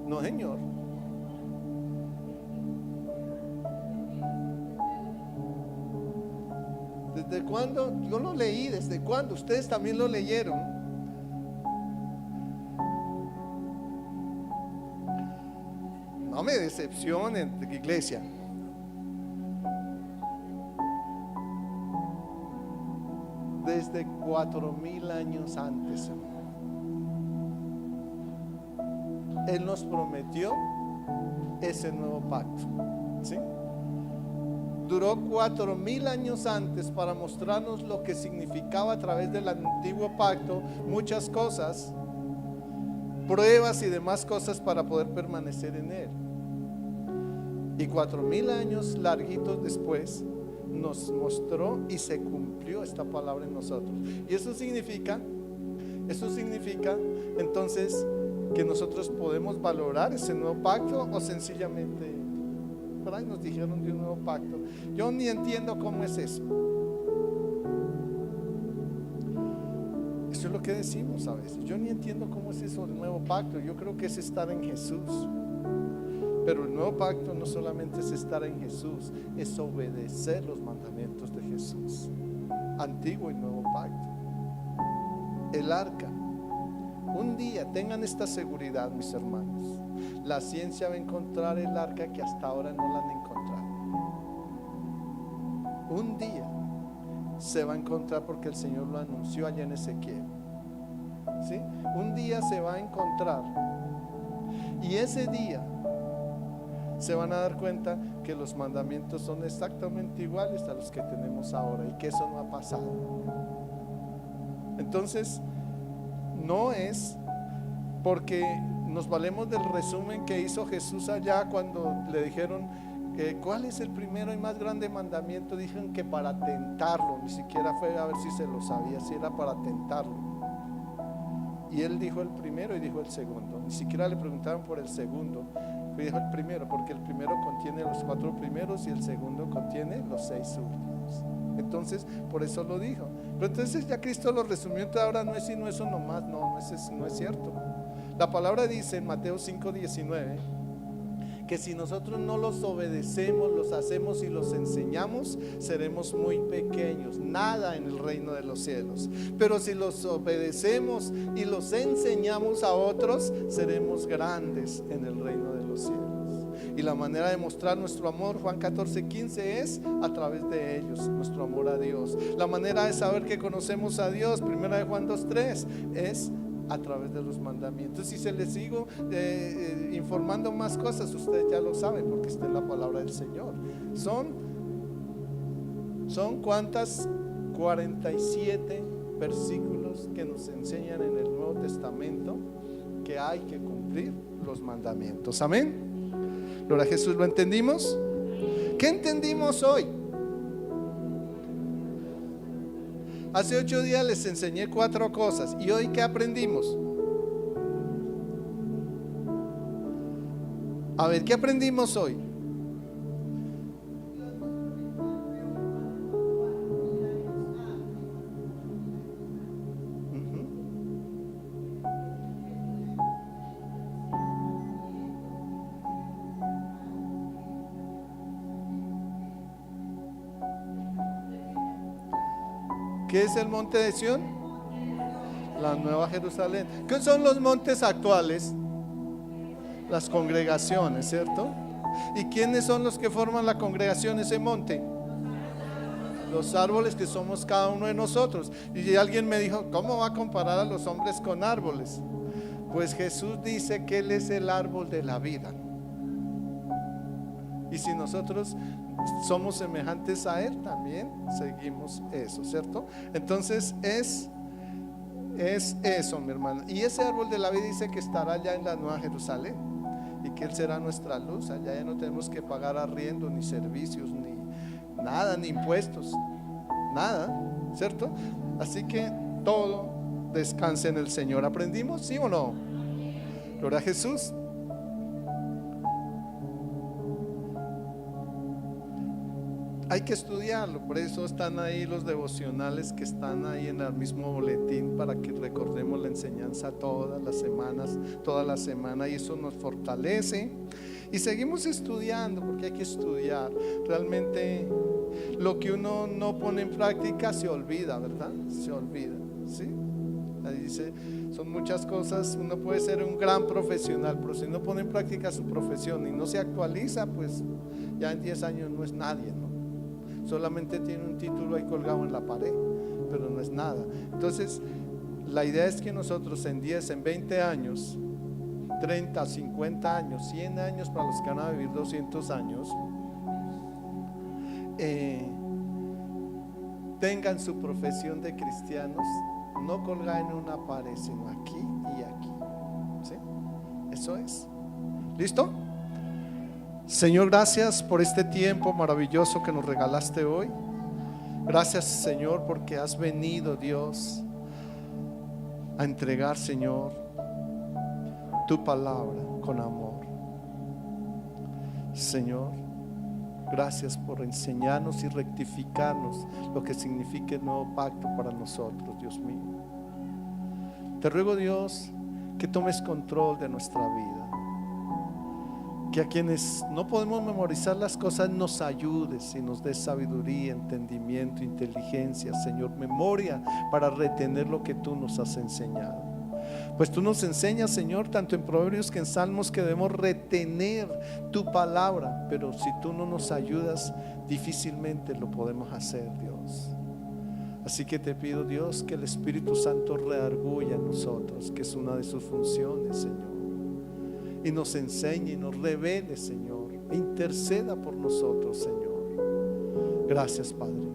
No, señor. ¿Desde cuándo? Yo lo leí. ¿Desde cuándo? Ustedes también lo leyeron. No me decepcionen, iglesia. Desde 4000 años antes, Él nos prometió ese nuevo pacto, ¿sí? Duró 4000 años antes para mostrarnos lo que significaba a través del antiguo pacto, muchas cosas, pruebas y demás cosas para poder permanecer en Él. Y 4000 años larguitos después nos mostró y se cumplió esta palabra en nosotros. Y eso significa entonces que nosotros podemos valorar ese nuevo pacto, o sencillamente por ahí nos dijeron de un nuevo pacto. Yo ni entiendo cómo es eso. Eso es lo que decimos a veces. Yo ni entiendo cómo es eso del nuevo pacto. Yo creo que es estar en Jesús. Pero el nuevo pacto no solamente es estar en Jesús, es obedecer los mandamientos de Jesús. Antiguo y nuevo pacto. El arca. Un día tengan esta seguridad, mis hermanos. La ciencia va a encontrar el arca que hasta ahora no la han encontrado. Un día se va a encontrar, porque el Señor lo anunció allá en Ezequiel. ¿Sí? Un día se va a encontrar. Y ese día se van a dar cuenta que los mandamientos son exactamente iguales a los que tenemos ahora y que eso no ha pasado. Entonces, no es porque nos valemos del resumen que hizo Jesús allá cuando le dijeron ¿cuál es el primero y más grande mandamiento? Dijeron que para tentarlo, ni siquiera fue a ver si se lo sabía, si era para tentarlo. Y él dijo el primero y dijo el segundo. Ni siquiera le preguntaron por el segundo, dijo el primero, porque el primero contiene los 4 primeros y el segundo contiene los 6 últimos. Entonces, por eso lo dijo. Pero entonces ya Cristo lo resumió. Entonces ahora no es sino eso nomás. No es cierto. La palabra dice en Mateo 5:19 que si nosotros no los obedecemos, los hacemos y los enseñamos, seremos muy pequeños, nada en el reino de los cielos. Pero si los obedecemos y los enseñamos a otros, seremos grandes en el reino de los cielos. Y la manera de mostrar nuestro amor, Juan 14:15, es a través de ellos, nuestro amor a Dios. La manera de saber que conocemos a Dios, 1 Juan 2:3, es a través de los mandamientos. Y si les sigo informando más cosas, ustedes ya lo saben porque está en la palabra del Señor. Son ¿cuántas? 47 versículos que nos enseñan en el Nuevo Testamento que hay que cumplir los mandamientos. Amén. Gloria a Jesús. ¿Lo entendimos? ¿Qué entendimos hoy? Hace 8 días les enseñé 4 cosas. ¿Y hoy qué aprendimos? A ver, ¿qué aprendimos hoy? ¿Qué es el monte de Sión? La Nueva Jerusalén. ¿Qué son los montes actuales? Las congregaciones, ¿cierto? ¿Y quiénes son los que forman la congregación, ese monte? Los árboles, que somos cada uno de nosotros. Y alguien me dijo, ¿cómo va a comparar a los hombres con árboles? Pues Jesús dice que Él es el árbol de la vida. Y si nosotros somos semejantes a Él, también seguimos eso, ¿cierto? Entonces es eso, mi hermano. Y ese árbol de la vida dice que estará allá en la Nueva Jerusalén y que Él será nuestra luz. Allá ya no tenemos que pagar arriendo, ni servicios, ni nada, ni impuestos, nada, ¿cierto? Así que todo descanse en el Señor. ¿Aprendimos? ¿Sí o no? Gloria a Jesús. Hay que estudiarlo, por eso están ahí los devocionales que están ahí en el mismo boletín, para que recordemos la enseñanza todas las semanas, toda la semana, y eso nos fortalece. Y seguimos estudiando, porque hay que estudiar. Realmente lo que uno no pone en práctica se olvida, ¿verdad? Se olvida, ¿sí? Ahí dice, son muchas cosas. Uno puede ser un gran profesional, pero si no pone en práctica su profesión y no se actualiza, pues ya en 10 años no es nadie, ¿no? Solamente tiene un título ahí colgado en la pared, pero no es nada. Entonces la idea es que nosotros en 10, en 20 años, 30, 50 años, 100 años para los que van a vivir 200 años, tengan su profesión de cristianos no colgada en una pared, sino aquí y aquí, ¿sí? Eso es. ¿Listo? Señor, gracias por este tiempo maravilloso que nos regalaste hoy. Gracias, Señor, porque has venido, Dios, a entregar, Señor, tu palabra con amor. Señor, gracias por enseñarnos y rectificarnos lo que significa el nuevo pacto para nosotros, Dios mío. Te ruego, Dios, que tomes control de nuestra vida, que a quienes no podemos memorizar las cosas nos ayudes y nos des sabiduría, entendimiento, inteligencia, Señor, memoria para retener lo que tú nos has enseñado. Pues tú nos enseñas, Señor, tanto en Proverbios que en Salmos, que debemos retener tu palabra, pero si tú no nos ayudas, difícilmente lo podemos hacer, Dios. Así que te pido, Dios, que el Espíritu Santo redarguya en nosotros, que es una de sus funciones, Señor, y nos enseñe y nos revele, Señor, e interceda por nosotros, Señor. Gracias, Padre,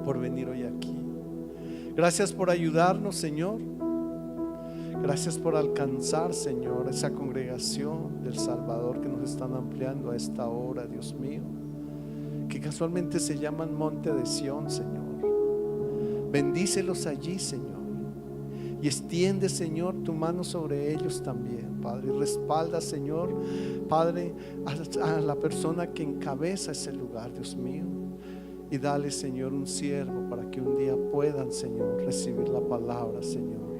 por venir hoy aquí. Gracias por ayudarnos, Señor. Gracias por alcanzar, Señor, esa congregación del Salvador que nos están ampliando a esta hora, Dios mío, que casualmente se llaman Monte de Sión, Señor. Bendícelos allí, Señor, y extiende, Señor, tu mano sobre ellos también, Padre, y respalda, Señor, Padre, a la persona que encabeza ese lugar, Dios mío, y dale, Señor, un siervo para que un día puedan, Señor, recibir la palabra, Señor,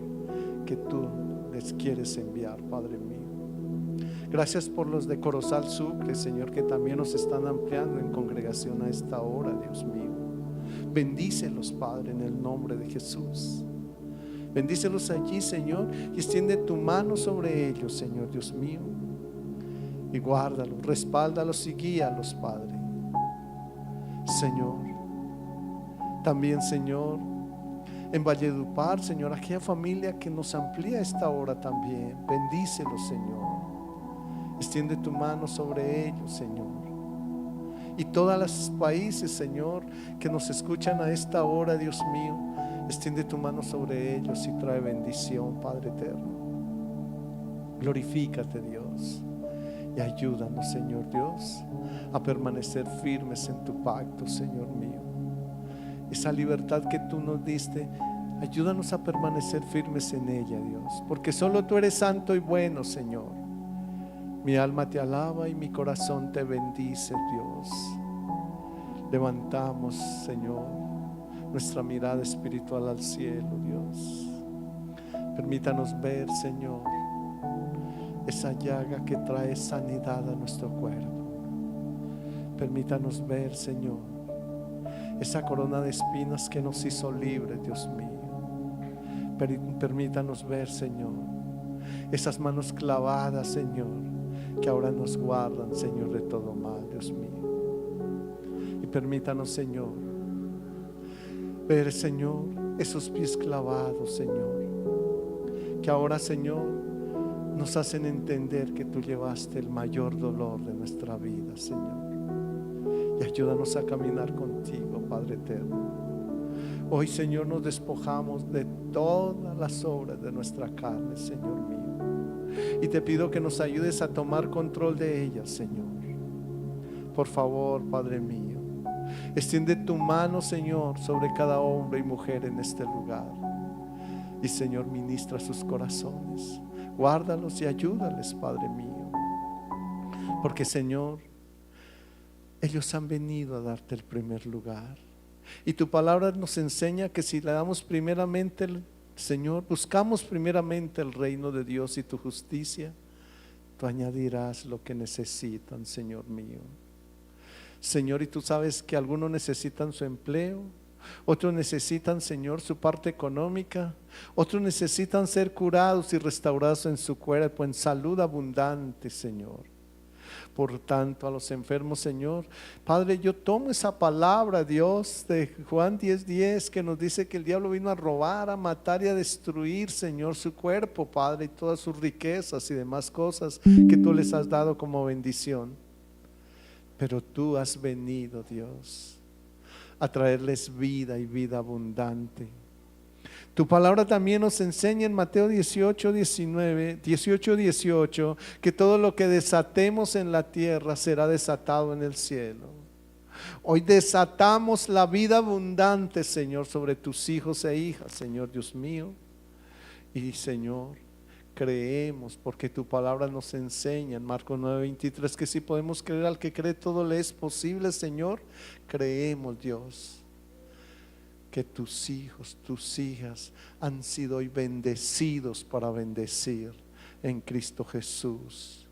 que tú les quieres enviar, Padre mío. Gracias por los de Corozal Sucre, Señor, que también nos están ampliando en congregación a esta hora, Dios mío. Bendícelos, Padre, en el nombre de Jesús. Bendícelos allí, Señor, y extiende tu mano sobre ellos, Señor, Dios mío, y guárdalos, respáldalos y guíalos, Padre. Señor, también, Señor, en Valledupar, Señor, aquella familia que nos amplía esta hora también, bendícelos, Señor. Extiende tu mano sobre ellos, Señor. Y todos los países, Señor, que nos escuchan a esta hora, Dios mío, extiende tu mano sobre ellos y trae bendición, Padre eterno. Glorifícate, Dios, y ayúdanos, Señor Dios, a permanecer firmes en tu pacto, Señor mío. Esa libertad que tú nos diste, ayúdanos a permanecer firmes en ella, Dios, porque solo tú eres santo y bueno, Señor. Mi alma te alaba y mi corazón te bendice, Dios. Levantamos, Señor, nuestra mirada espiritual al cielo, Dios. Permítanos ver, Señor, esa llaga que trae sanidad a nuestro cuerpo. Permítanos ver, Señor, esa corona de espinas que nos hizo libres, Dios mío. Permítanos ver, Señor, esas manos clavadas, Señor, que ahora nos guardan, Señor, de todo mal, Dios mío. Y permítanos, Señor, ver, Señor, esos pies clavados, Señor, que ahora, Señor, nos hacen entender que tú llevaste el mayor dolor de nuestra vida, Señor. Y ayúdanos a caminar contigo, Padre eterno. Hoy, Señor, nos despojamos de todas las obras de nuestra carne, Señor mío. Y te pido que nos ayudes a tomar control de ellas, Señor. Por favor, Padre mío, extiende tu mano, Señor, sobre cada hombre y mujer en este lugar. Y, Señor, ministra sus corazones. Guárdalos y ayúdales, Padre mío. Porque, Señor, ellos han venido a darte el primer lugar. Y tu palabra nos enseña que si le damos primeramente, Señor, buscamos primeramente el reino de Dios y tu justicia, tú añadirás lo que necesitan, Señor mío. Señor, y tú sabes que algunos necesitan su empleo, otros necesitan, Señor, su parte económica, otros necesitan ser curados y restaurados en su cuerpo, en salud abundante, Señor. Por tanto, a los enfermos, Señor, Padre, yo tomo esa palabra, Dios, de Juan 10:10, que nos dice que el diablo vino a robar, a matar y a destruir, Señor, su cuerpo, Padre, y todas sus riquezas y demás cosas que tú les has dado como bendición. Pero tú has venido, Dios, a traerles vida y vida abundante. Tu palabra también nos enseña en Mateo 18:18, que todo lo que desatemos en la tierra será desatado en el cielo. Hoy desatamos la vida abundante, Señor, sobre tus hijos e hijas, Señor Dios mío. Y, Señor, creemos, porque tu palabra nos enseña en Marcos 9:23 que si podemos creer al que cree todo le es posible, Señor. Creemos, Dios, que tus hijos, tus hijas han sido hoy bendecidos para bendecir en Cristo Jesús.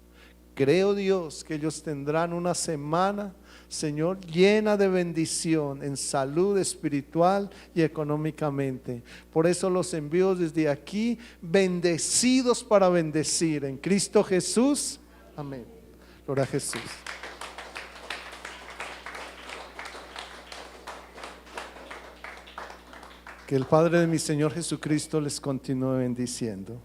Creo, Dios, que ellos tendrán una semana, Señor, llena de bendición en salud espiritual y económicamente. Por eso los envío desde aquí, bendecidos para bendecir en Cristo Jesús. Amén. Gloria a Jesús. Que el Padre de mi Señor Jesucristo les continúe bendiciendo.